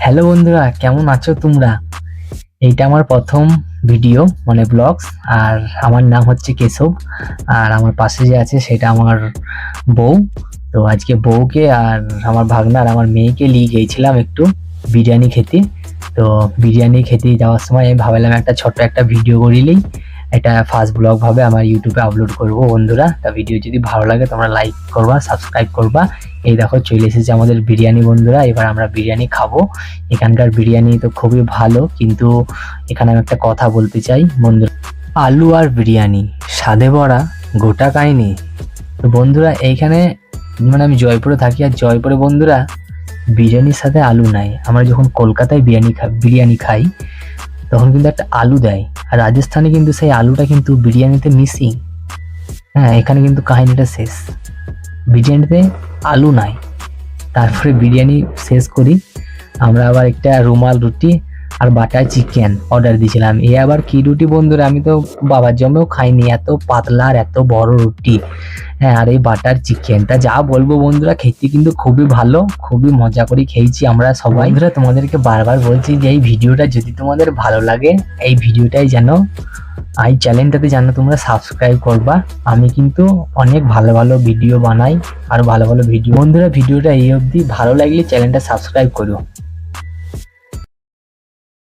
Hello বন্ধুরা, কেমন আছো তোমরা? এইটা আমার প্রথম ভিডিও মানে ব্লগস। আর আমার নাম হচ্ছে কেশব। আর আমার পাশে যে আছে সেটা আমার বউ। তো আজকে বউকে আর আমার ভাগনা আর আমার মেয়েকে নিয়ে গিয়েছিলাম একটু বিরিয়ানি খেতে। তো বিরিয়ানি খেতে যাওয়ার সময় আমি ভাবলাম একটা ছোট্ট একটা ভিডিও করিলেই, এটা ফার্স্ট ব্লগ ভাবে আমার ইউটিউবে আপলোড করব বন্ধুরা। তা ভিডিও যদি ভালো লাগে তোমরা লাইক করবা, সাবস্ক্রাইব করবা। এই দেখো চলে এসেছে আমাদের বিরিয়ানি বন্ধুরা, এবার আমরা বিরিয়ানি খাবো। এখানকার বিরিয়ানি তো খুবই ভালো, কিন্তু এখানে আমি একটা কথা বলতে চাই বন্ধুরা। আলু আর বিরিয়ানি স্বাদে ভরা গোটা কাহিনী। তো বন্ধুরা এইখানে মানে আমি জয়পুরে থাকি, আর জয়পুরে বন্ধুরা বিরিয়ানির সাথে আলু নাই। আমরা যখন কলকাতায় বিরিয়ানি খাই তখন কিন্তু একটা আলু দেয়, আর রাজস্থানে কিন্তু সেই আলুটা কিন্তু বিরিয়ানিতে মিসিং। হ্যাঁ, এখানে কিন্তু কাহিনীটা শেষ, বিরিয়ানিতে আলু নাই। তারপরে বিরিয়ানি শেষ করি, আমরা আবার একটা রুমাল রুটি আর বাটার চিকেন অর্ডার দিয়েছিলাম। এ আবার কি রুটি বন্ধুরা, আমি তো বাবার জন্মেও খাইনি এত পাতলা আর এত বড় রুটি। হ্যাঁ, আর এই বাটার চিকেনটা যা বলবো বন্ধুরা, খেতে কিন্তু খুবই ভালো, খুবই মজা করে খেয়েছি আমরা সবাই। বন্ধুরা তোমাদেরকে বারবার বলছি যে এই ভিডিওটা যদি তোমাদের ভালো লাগে, এই ভিডিওটাই যেন এই চ্যানেলটাতে যেন তোমরা সাবস্ক্রাইব করবা। আমি কিন্তু অনেক ভালো ভালো ভিডিও বানাই, আর ভালো ভালো ভিডিও। বন্ধুরা ভিডিওটা এই অবধি, ভালো লাগলে চ্যানেলটা সাবস্ক্রাইব করো।